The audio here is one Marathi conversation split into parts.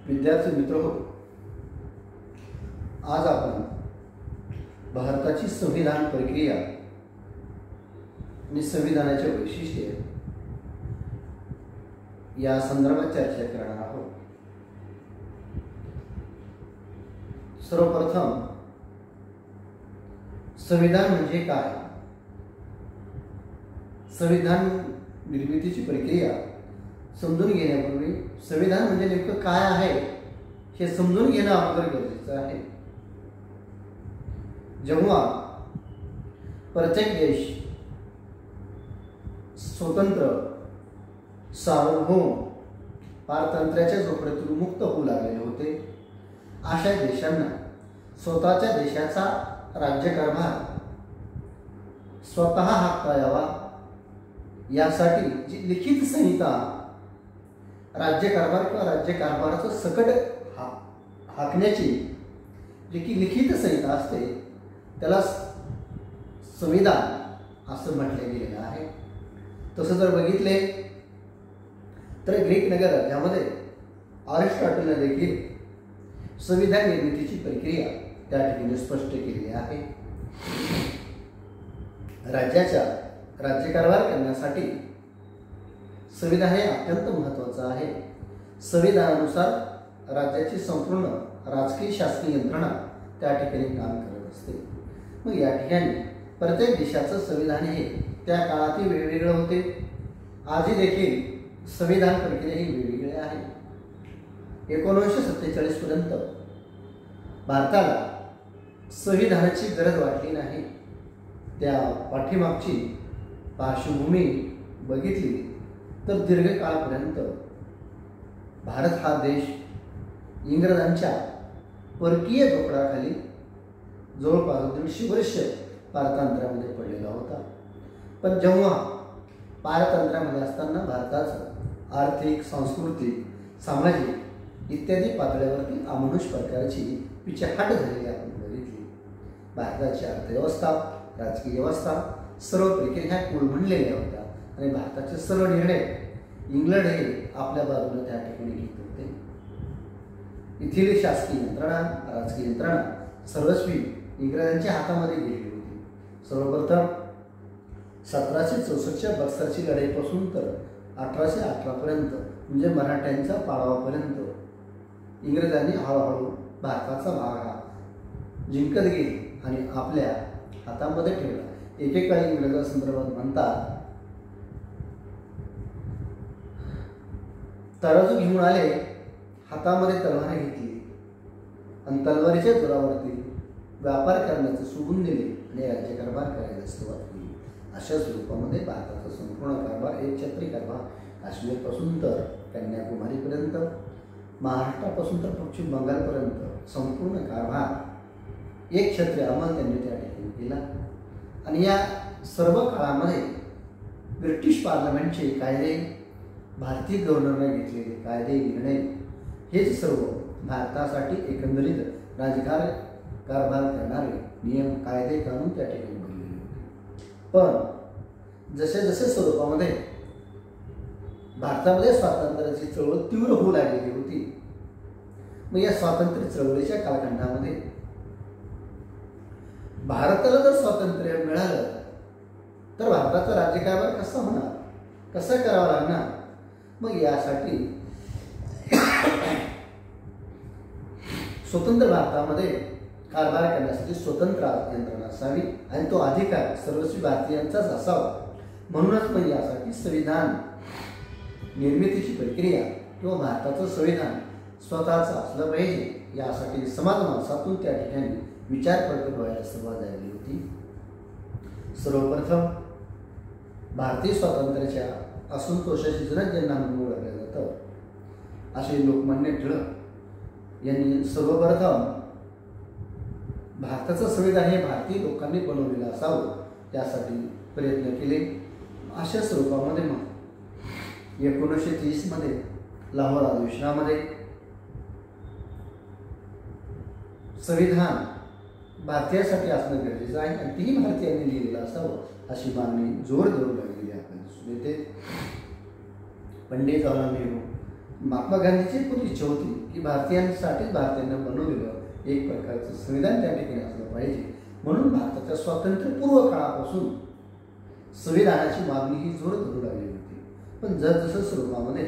विद्यार्थी मित्र हो, आज आपण भारताची संविधान प्रक्रिया आणि संविधानाचे वैशिष्ट्ये या संदर्भात चर्चा करणार आहोत। सर्वप्रथम संविधान म्हणजे काय, संविधान निर्मितीची प्रक्रिया समजून घेण्यापूर्वी संविधान म्हणजे नेमकं काय आहे हे समजून घेणं अगोदर गरजेचं आहे। जेव्हा प्रत्येक देश स्वतंत्र सार्वभौम पारतंत्र्याच्या झोपडीतून मुक्त होऊ लागलेले होते, अशा देशांना स्वतःच्या देशाचा राज्यकारभार स्वतः हाकता यावा यासाठी जी लिखित संहिता राज्यकारभार किंवा राज्यकारभाराचं सकट हाकण्याची जी लिखित संहिता असते त्याला संविधान असं म्हटले गेलेलं आहे। तसं जर बघितले तर ग्रीक नगर राज्यामध्ये अरिस्टॉटलने देखील संविधान निर्मितीची प्रक्रिया त्या ठिकाणी स्पष्ट केलेली आहे। राज्याचा राज्यकारभार करण्यासाठी संविधान हे अत्यंत महत्त्वाचं आहे। संविधानानुसार राज्याची संपूर्ण राजकीय शासकीय यंत्रणा त्या ठिकाणी काम करत असते। मग या ठिकाणी प्रत्येक देशाचं संविधान हे त्या काळातही वेगवेगळे होते, आजही देखील संविधान प्रक्रिया ही वेगवेगळी आहे। 1947 पर्यंत भारताला संविधानाची गरज वाटली नाही। त्या पाठीमागची पार्श्वभूमी बघितली तर दीर्घकाळापर्यंत भारत हा देश इंग्रजांच्या परकीय धोरणाखाली जवळपास 150 वर्ष पारतंत्र्यामध्ये पडलेला होता। पण जेव्हा पारतंत्र्यामध्ये असताना भारताचं आर्थिक, सांस्कृतिक, सामाजिक इत्यादी पातळ्यावरती अमानुष प्रकारची पिछेहाट झालेली आपण बघितली। भारताची अर्थव्यवस्था, राजकीय व्यवस्था सर्व प्रक्रिया कोलमडलेल्या होत्या आणि भारताचे सर्व निर्णय इंग्लंड हे आपल्या बाजूने त्या ठिकाणी घेत होते। इथली शासकीय यंत्रणा, राजकीय यंत्रणा सर्वस्वी इंग्रजांच्या हातामध्ये गेली होती। सर्वप्रथम 1764च्या बक्सरची लढाईपासून तर 1818 पर्यंत म्हणजे मराठ्यांच्या पाडावापर्यंत इंग्रजांनी हळूहळू भारताचा भाग हा जिंकत गेले आणि आपल्या हातामध्ये ठेवला। एकेकाळी इंग्रजांसंदर्भात म्हणतात, तराजू घेऊन आले, हातामध्ये तलवार घेतली आणि तलवारीच्या जोरावरती व्यापार करण्याचं सोडून दिले आणि राज्यकारभार करायला सुरुवात केली। अशा स्वरूपामध्ये भारताचा संपूर्ण कारभार एकछत्री कारभार काश्मीरपासून तर कन्याकुमारीपर्यंत, महाराष्ट्रापासून तर पश्चिम बंगालपर्यंत संपूर्ण कारभार एकछत्री अंमल त्यांनी त्या ठिकाणी केला। आणि या सर्व काळामध्ये ब्रिटिश पार्लमेंटचे कायदे, भारतीय गव्हर्नरने घेतलेले कायदे, निर्णय हेच सर्व भारतासाठी एकंदरीत कारभार करणारे नियम, कायदे, कानून त्या ठिकाणी बनलेले होते। पण जसे जसे स्वरूपामध्ये भारतामध्ये स्वातंत्र्याची चळवळ तीव्र होऊ लागलेली होती, मग या स्वातंत्र्य चळवळीच्या कालखंडामध्ये भारताला जर स्वातंत्र्य मिळालं तर भारताचा राज्यकारभार कसा होणार, कसा करावा लागणार? मग यासाठी स्वतंत्र भारतामध्ये कारभार करण्यासाठी स्वतंत्र यंत्रणा असावी आणि तो अधिकार सर्वस्वी भारतीयांचाच असावा। म्हणूनच मग यासाठी संविधान निर्मितीची प्रक्रिया किंवा भारताचं संविधान स्वतःचं असलं पाहिजे यासाठी समाज माणसातून त्या ठिकाणी विचार प्रकट व्हायला सुरुवात झाली होती। सर्वप्रथम भारतीय स्वातंत्र्याच्या असंतोषाची जनक ज्यांना म्हणून ओळखलं जातं असे लोकमान्य टिळक यांनी सर्वप्रथम भारताचं संविधान हे भारतीय लोकांनी बनवलेलं असावं यासाठी प्रयत्न केले। अशा स्वरूपामध्ये मग 1930 मध्ये लाहोर अधिवेशनामध्ये संविधान भारतीयासाठी असणं गरजेचं आहे आणि तीही भारतीयांनी लिहिलेलं असावं अशी मागणी जोर धरू लागलेली आपल्याला दिसून येते। पंडित जवाहरलाल नेहरू महात्मा गांधीची पण इच्छा होती की भारतीयांसाठी भारतीयांना बनवलेलं एक प्रकारचं संविधान त्या ठिकाणी असलं पाहिजे. म्हणून भारताच्या स्वातंत्र्यपूर्व काळापासून संविधानाची मागणी ही जोर धरू लागली होती. पण जसजसं स्वरूपामध्ये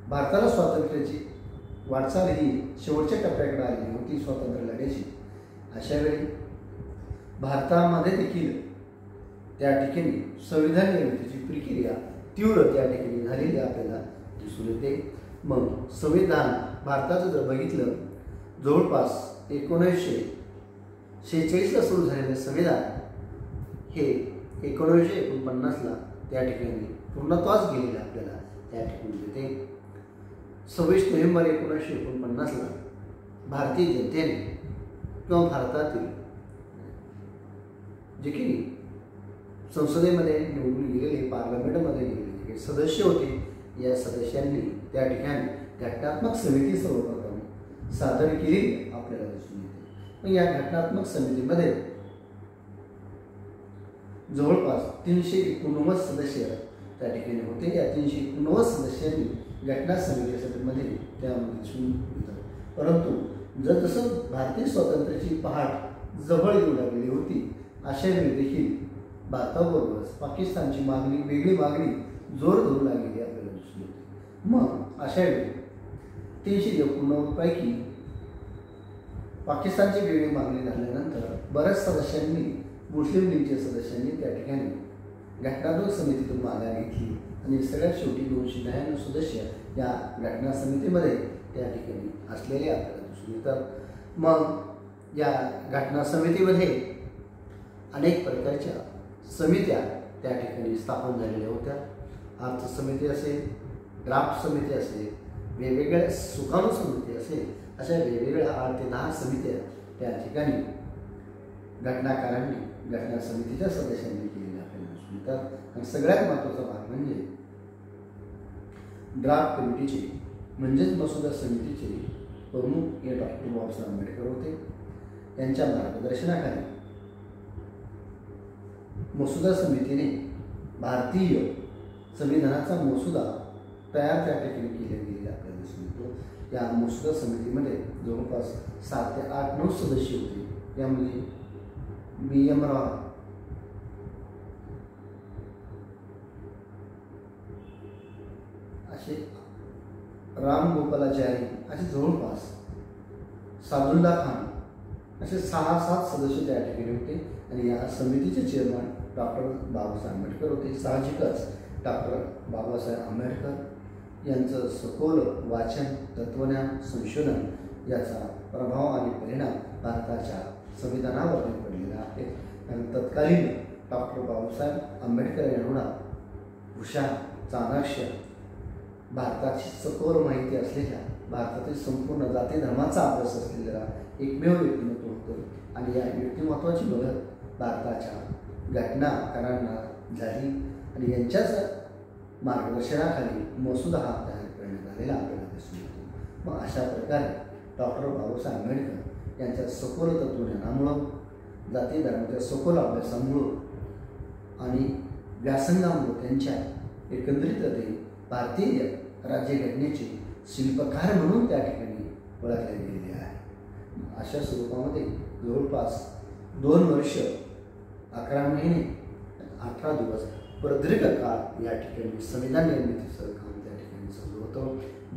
भारताला स्वातंत्र्याची वाटचाल ही शेवटच्या टप्प्याकडे आलेली होती स्वातंत्र्य लढ्याची. अशा वेळी भारतामध्ये देखील त्या ठिकाणी संविधान निर्मितीची प्रक्रिया तीव्र त्या ठिकाणी झालेली आपल्याला दिसून येते. मग संविधान भारताचं जर बघितलं, जवळपास 1946ला सुरू झालेलं संविधान हे 1949ला त्या ठिकाणी पूर्णत्वास गेलेलं आपल्याला त्या ठिकाणी येते. 26 नोव्हेंबर 1949ला भारतीय जनतेने किंवा भारतातील जे की संसदेमध्ये निवडून गेलेले, पार्लमेंटमध्ये गेलेले जे सदस्य होते, या सदस्यांनी त्या ठिकाणी घटनात्मक समिती सर्वप्रथम सादर केली आपल्याला दिसून येते. पण या घटनात्मक समितीमध्ये जवळपास 389 सदस्य त्या ठिकाणी होते. या 389 सदस्यांनी घटना समितीमध्ये त्यामध्ये दिसून येतात. परंतु जसजसं भारतीय स्वातंत्र्याची पहाट जवळ येऊ लागलेली होती, अशा वेळी देखील भारताबरोबरच पाकिस्तानची मागणी, वेगळी मागणी जोर धरू लागलेली आपल्याला दिसून येते. मग अशा वेळी 389 पैकी पाकिस्तानची वेगळी मागणी झाल्यानंतर बऱ्याच सदस्यांनी, मुस्लिम लीगच्या सदस्यांनी त्या ठिकाणी घटनात्मक समितीतून माघार घेतली आणि सगळ्यात शेवटी 292 सदस्य या घटना समितीमध्ये त्या ठिकाणी असलेले आपल्याला दिसून येतात. मग या घटना समितीमध्ये अनेक प्रकारच्या समित्या त्या ठिकाणी स्थापन झालेल्या होत्या. अर्थ समिती असेल, ड्राफ्ट समिती असेल, वेगवेगळ्या सुकाणू समिती असेल, अशा वेगवेगळ्या 8 ते 10 समित्या त्या ठिकाणी घटनाकारांनी, घटना समितीच्या सदस्यांनी केलेल्या आपल्याला दिसून येतात. आणि सगळ्यात महत्त्वाचा भाग म्हणजे ड्राफ्ट कमिटीचे म्हणजेच मसुदा समितीचे प्रमुख हे डॉक्टर बाबासाहेब आंबेडकर होते. त्यांच्या मार्गदर्शनाखाली मसुदा समितीने भारतीय संविधानाचा मसुदा तयार त्या ठिकाणी केले गेलेला आपल्याला दिसून येतो. या मसुदा समितीमध्ये जवळपास 7 ते 8, 9 सदस्य होते. यामध्ये B.M. राव, असे राम गोपालाचारी, असे जवळपास सादुल्ला खान, असे 6-7 सदस्य त्या ठिकाणी होते. आणि या समितीचे चेअरमन डॉक्टर बाबासाहेब आंबेडकर होते. साहजिकच डॉक्टर बाबासाहेब आंबेडकर यांचं सखोल वाचन, तत्वज्ञान, संशोधन याचा प्रभाव आणि परिणाम भारताच्या संविधानावर पडलेला आहे. आणि तत्कालीन डॉक्टर बाबासाहेब आंबेडकर यांना हुशार, चाणाक्ष, भारताची सखोल माहिती असलेल्या, भारतातील संपूर्ण जाती धर्माचा अभ्यास असलेला एकमेव व्यक्तिमत्व होतं. आणि या व्यक्तिमत्वाची मदत भारताच्या घटनाकारांना झाली आणि यांच्याच मार्गदर्शनाखाली मसुदा हा तयार करण्यात आलेला आपल्याला दिसून येतो. मग अशा प्रकारे डॉक्टर बाबासाहेब आंबेडकर यांच्या सखोल तत्वज्ञानामुळं, जाती धर्माच्या सखोल अभ्यासामुळं आणि व्यासंगामुळं त्यांच्या एकंदरीत ते भारतीय राज्यघटनेचे शिल्पकार म्हणून त्या ठिकाणी ओळखले गेलेले आहे. अशा स्वरूपामध्ये जवळपास 2 वर्ष 11 महिने 18 दिवस प्रदीर्घ काळ या ठिकाणी संविधान निर्मितीचं काम त्या ठिकाणी चालू होतं.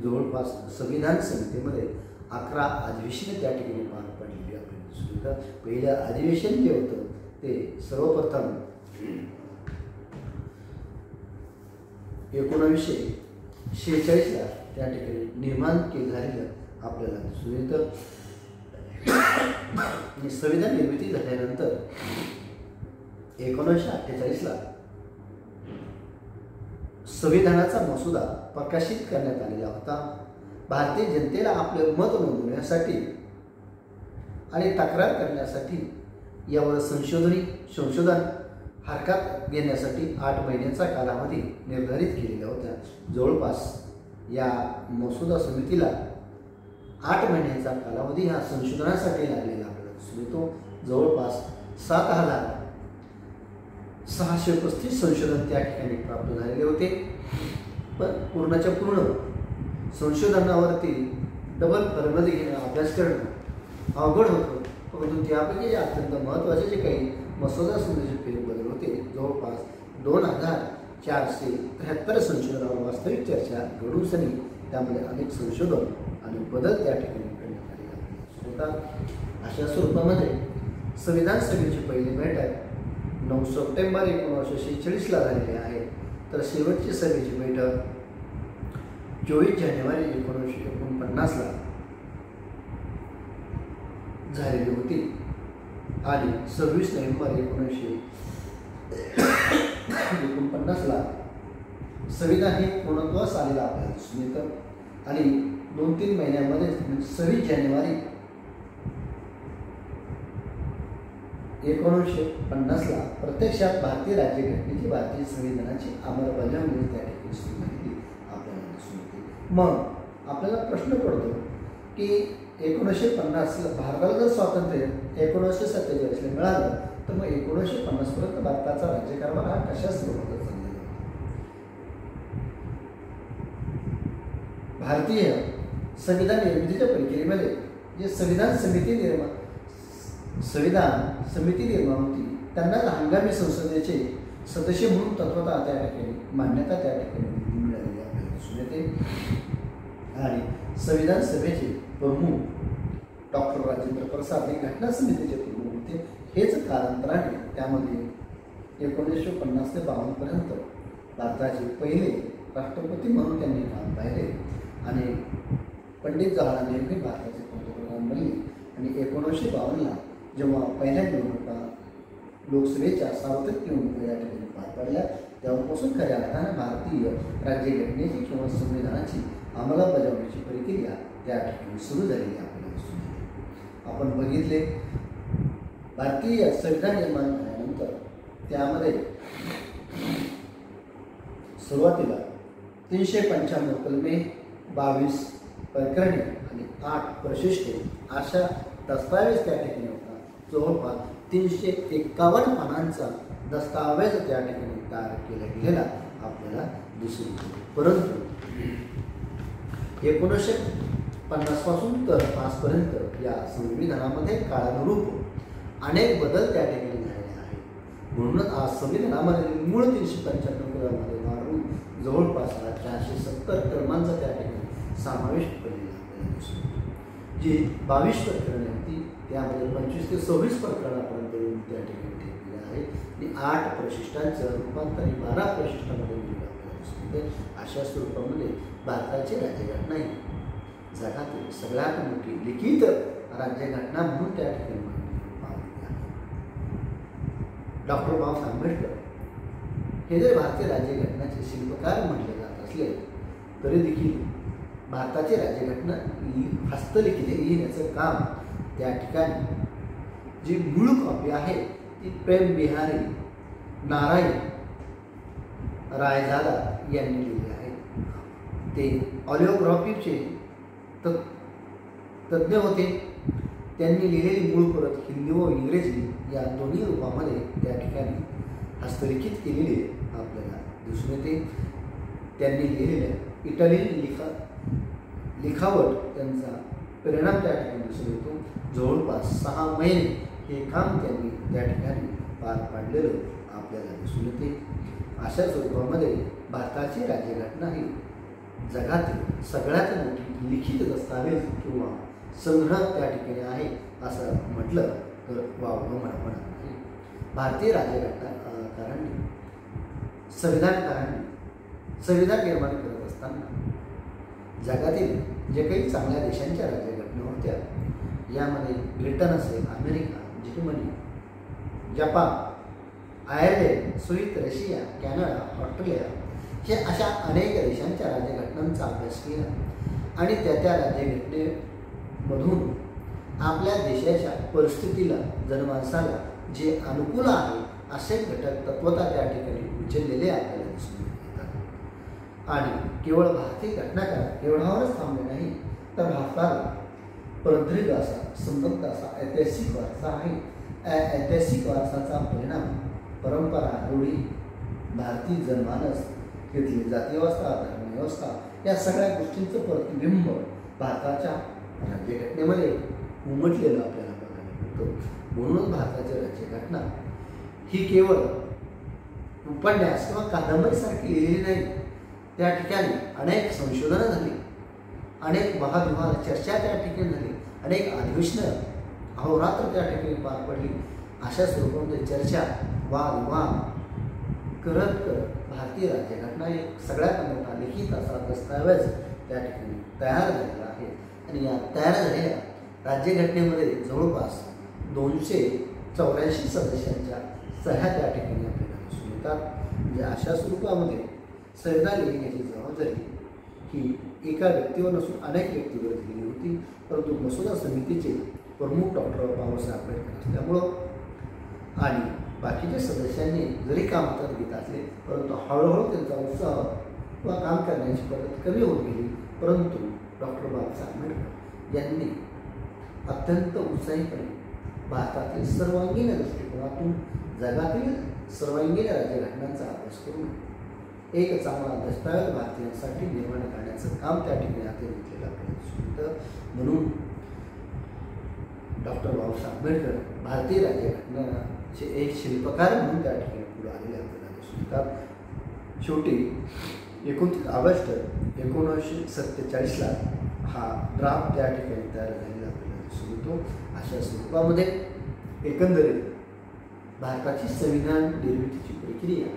जवळपास संविधान समितीमध्ये 11 अधिवेशने त्या ठिकाणी पार पडलेली आपल्याला दिसून येतात. पहिलं अधिवेशन जे होतं ते सर्वप्रथम 1946ला त्या ठिकाणी निर्माण झालेलं आपल्याला दिसून येतं. आणि संविधान निर्मिती झाल्यानंतर 1948ला संविधानाचा मसुदा प्रकाशित करण्यात आलेला होता. भारतीय जनतेला आपले मत नोंदवण्यासाठी आणि तक्रार करण्यासाठी यावर संशोधन हरकत घेण्यासाठी 8 महिन्याचा कालावधी निर्धारित केलेला होता. जवळपास या मसुदा समितीला 8 महिन्याचा कालावधी हा संशोधनासाठी लागलेला आपल्याला दिसून येतो. जवळपास 635 संशोधन त्या ठिकाणी प्राप्त झालेले होते. पण पूर्णच्या पूर्ण संशोधनावरती डबल फरमध्ये घेणं, अभ्यास करणं अवघड होतं. परंतु त्यापैकी अत्यंत महत्त्वाचे जे काही मसोदा संबंधीचे फेरबदल होते, जवळपास 2473 संशोधनावर वास्तविक चर्चा घडून सनी त्यामध्ये अनेक संशोधन आणि बदल त्या ठिकाणी करण्यात आले होतात. अशा स्वरूपामध्ये संविधान सभेची पहिली बैठक 9 सप्टेंबर 1946ला झालेली आहे. तर शेवटची सभेची बैठक 24 जानेवारी 1949ला झालेली होती आणि 26 नोव्हेंबर 1949ला संविधान हे पूर्णत्वास आलेलं आपल्याला दिसून येतं. आणि 2-3 महिन्यामध्ये 26 जानेवारी 1950ला प्रत्यक्षात भारतीय राज्यघटनेची, भारतीय संविधानाची अंमलबजावणी त्या ठिकाणी सुरू झालेली आपल्याला दिसून येते. मग आपल्याला प्रश्न पडतो की 1950 भारताला जर स्वातंत्र्य 1947ला मिळालं, तर मग 1950 पर्यंत भारताचा राज्यकारभार हा कशा स्वरूपात चाललेला होता. भारतीय संविधान निर्मितीच्या प्रक्रियेमध्ये जे संविधान समिती निर्माण होती, त्यांना हंगामी संसदेचे सदस्य म्हणून तत्वतः त्या ठिकाणी मान्यता त्या ठिकाणी मिळालेली आपल्याला दिसून येते. आणि संविधान सभेचे प्रमुख डॉक्टर राजेंद्र प्रसाद हे घटना समितीचे प्रमुख होते. हेच कालांतराने त्यामध्ये 1950 ते 52 पर्यंत भारताचे पहिले राष्ट्रपती म्हणून त्यांनी काम पाहिले आणि पंडित जवाहरलाल नेहरू हे भारताचे पंतप्रधान बनले. आणि 1952ला जेव्हा पहिल्या निवडणुका लोकसभेच्या सार्वत्रिक निवडणुका या ठिकाणी पार पडल्या, तेव्हापासून खऱ्या अर्थाने भारतीय राज्यघटनेची किंवा संविधानाची अंमलबजावणीची प्रक्रिया त्या ठिकाणी सुरू झालेली आपल्याला दिसून येते. आपण बघितले भारतीय संविधान निर्माण झाल्यानंतर त्यामध्ये सुरुवातीला 395 कलमे, 22 प्रकरणे आणि 8 परिशिष्टे अशा दस्तावेज त्या ठिकाणी होता. जवळपास 351 पानांचा दस्तावेज त्या ठिकाणी तयार केला गेलेला आपल्याला दिसून येतो. परंतु 1950 पासून तर 5 पर्यंत या संविधानामध्ये काळानुरूप अनेक बदल त्या ठिकाणी झालेले आहेत. म्हणूनच आज संविधानामध्ये मूळ 395 कलमामध्ये वाढवून जवळपास 470 कलमांचा त्या ठिकाणी समावेश केलेला आपल्याला दिसून येतो. जी 22 प्रकरणे होती त्यामध्ये 25 ते 26 प्रकरणापर्यंत येऊन त्या ठिकाणी ठेवलेले आहे आणि 8 परिशिष्टांचं रूपांतर 12 परिशिष्टामध्ये आपल्याला दिसून येते. अशा स्वरूपामध्ये भारताची राज्यघटना ही जगातील सगळ्यात मोठी लिखित राज्यघटना म्हणून त्या ठिकाणी पाहिली आहे. डॉक्टर बाबासाहेब आंबेडकर हे जर भारतीय राज्यघटनेचे शिल्पकार म्हटले जात असले तरी देखील भारताची राज्यघटना हस्तलिखित लिहिण्याचं काम त्या ठिकाणी जी मूळ कॉपी आहे ती प्रेम बिहारी नारायण रायजादा यांनी लिहिली आहे. ते ऑलिओग्राफीचे तज्ज्ञ होते. त्यांनी लिहिलेली मूळ प्रत हिंदी व इंग्रजी या दोन्ही रूपामध्ये त्या ठिकाणी हस्तलिखित केलेली आपल्याला दिसून येते. त्यांनी लिहिलेल्या इटालियन लिखावट त्यांचा परिणाम त्या ठिकाणी दिसून येतो. जवळपास 6 महिने हे काम त्यांनी त्या ठिकाणी पार पाडलेलं आपल्याला दिसून येते. अशा स्वरूपामध्ये भारताची राज्यघटना ही जगातील सगळ्यात मोठी लिखित दस्तावेज किंवा संग्रह त्या ठिकाणी आहे असं म्हटलं तर वावगं म्हणणार नाही. भारतीय राज्यघटनाकारांनी संविधान निर्माण करत असताना जगातील जे काही चांगल्या देशांच्या राज्यघटना होत्या यामध्ये ब्रिटन असेल, America, Germany, Japan, Ireland, Swiss, Russia, Canada, Australia हे अशा अनेक देशांच्या राज्यघटनांचा अभ्यास केला आणि त्या राज्यघटनेमधून आपल्या देशाच्या परिस्थितीला जनमानसाला जे अनुकूल आहे असे घटक तत्वता त्या ठिकाणी उचललेले आपल्याला दिसून येतात. आणि केवळ भारतीय घटनाकार एवढावरच थांबले नाही तर भारताला प्रदीर्घ असा समृद्ध असा ऐतिहासिक वारसा आहे. ऐतिहासिक वारसाचा परिणाम परंपरा, रूढी, भारतीय जनमानस, तिथली जातीव्यवस्था, धर्मव्यवस्था या सगळ्या गोष्टींचं प्रतिबिंब भारताच्या राज्यघटनेमध्ये उमटलेलं आपल्याला बघायला मिळतं. म्हणूनच भारताची राज्यघटना ही केवळ उपन्यास किंवा कादंबरीसारखी लिहिलेली नाही. त्या ठिकाणी अनेक संशोधनं झाली, अनेक वादविवाद चर्चा त्या ठिकाणी झाली, अनेक अधिवेशनं अहोरात्र त्या ठिकाणी पार पडली. अशा स्वरूपामध्ये चर्चा, वादविवाद करत भारतीय राज्यघटना एक सगळ्यात मोठा लिखित असा दस्तऐवज त्या ठिकाणी तयार झालेला आहे. आणि या तयार झालेल्या राज्यघटनेमध्ये जवळपास 284 सदस्यांच्या सह्या त्या ठिकाणी आपल्याला दिसून येतात. म्हणजे अशा स्वरूपामध्ये संविधान लिहिण्याची जबाबदारी ही एका व्यक्तीवर नसून अनेक व्यक्तीवर दिली होती. परंतु मसुदा समितीचे प्रमुख डॉक्टर बाबासाहेब आंबेडकर असल्यामुळं आणि बाकीच्या सदस्यांनी जरी काम हातात घेत असले, परंतु हळूहळू त्यांचा उत्साह किंवा काम करण्याची पद्धत कमी होत गेली. परंतु डॉक्टर बाबासाहेब आंबेडकर यांनी अत्यंत उत्साहीपणे भारतातील सर्वांगीण दृष्टिकोनातून जगातील सर्वांगीण राज्यघटनांचा अभ्यास करून एक चांगला दस्तऐवज भारतीयांसाठी निर्माण करण्याचं काम त्या ठिकाणी हाती घेतलेलं आपल्याला दिसून येतं. म्हणून डॉक्टर बाबासाहेब आंबेडकर भारतीय राज्यघटनेचे एक शिल्पकार म्हणून त्या ठिकाणी पुढे आलेले आपल्याला दिसून येतात. शेवटी 29 ऑगस्ट 1947ला हा ड्राफ्ट त्या ठिकाणी तयार झालेला आपल्याला दिसून येतो. अशा स्वरूपामध्ये एकंदरीत भारताची संविधान निर्मितीची प्रक्रिया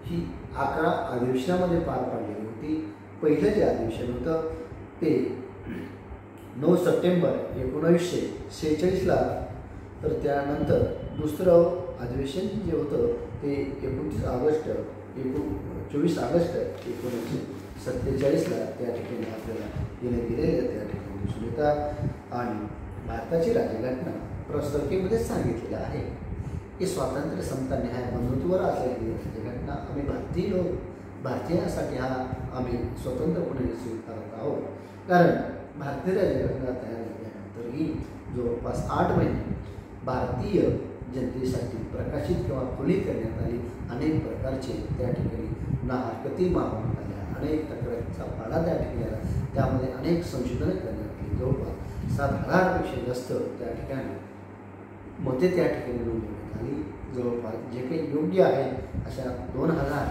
ही 11 अधिवेशनामध्ये पार पाडलेली होती. पहिलं जे अधिवेशन होतं ते 9 सप्टेंबर 1946ला, तर त्यानंतर दुसरं अधिवेशन जे होतं ते 24 ऑगस्ट 1947ला त्या ठिकाणी आपल्याला घेण्यात गेलेल्या त्या ठिकाणी दिसून येतात. आणि भारताची राज्यघटना प्रस्ताविकेमध्ये सांगितलेलं आहे की स्वातंत्र्य, समता, न्याय, बंधुत्वावर असलेली राज्यघटना आम्ही भारतीय लोक, भारतीयांसाठी हा आम्ही स्वतंत्रपणे स्वीकारत आहोत. कारण भारतीय राज्यघटना तयार झाल्यानंतरही जवळपास 8 महिने भारतीय जनतेसाठी प्रकाशित किंवा खुली करण्यात आली. अनेक प्रकारचे त्या ठिकाणी हरकती मागवण्यात आल्या, अनेक तक्रारींचा पाडा त्या ठिकाणी आला. त्यामध्ये अनेक संशोधनं करण्यात आली. जवळपास 7,000पेक्षा जास्त त्या ठिकाणी मते त्या ठिकाणी नोंदवण्यात आली. जवळपास जे काही योग्य आहे अशा 2,000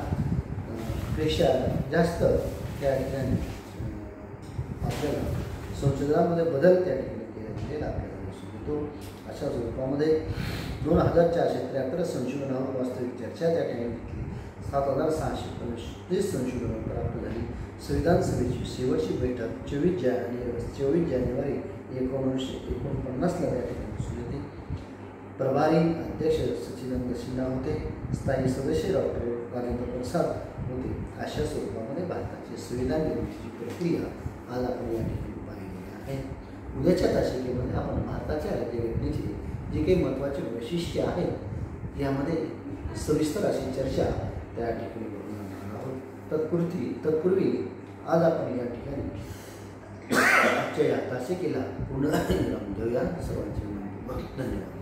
पेक्षा जास्त त्या ठिकाणी आपल्याला संशोधनामध्ये बदल त्या ठिकाणी केलेला आपल्याला दिसून येतो. अशा स्वरूपामध्ये 2,473 संशोधनावर वास्तविक चर्चा त्या ठिकाणी घेतली. 7,635 संशोधनं प्राप्त झाली. संविधान सभेची शेवटची बैठक 24 जानेवारी 1949ला त्या ठिकाणी दिसून येते. प्रभारी अध्यक्ष सच्चिदानंद सिन्हा होते. स्थायी सदस्य डॉक्टर राजेंद्र प्रसाद होते. अशा स्वरूपामध्ये भारताची संविधान निर्मितीची प्रक्रिया आज आपण या ठिकाणी पाहिलेली आहे. उद्याच्या तासिकेमध्ये आपण भारताच्या राज्यघटनेची जी काही महत्त्वाची वैशिष्ट्ये आहेत यामध्ये सविस्तर अशी चर्चा त्या ठिकाणी करून आणणार आहोत. तत्पूर्वी आज आपण या ठिकाणी आजच्या या तासिकेला पुन्हा विराम देऊया. सर्वांचे धन्यवाद.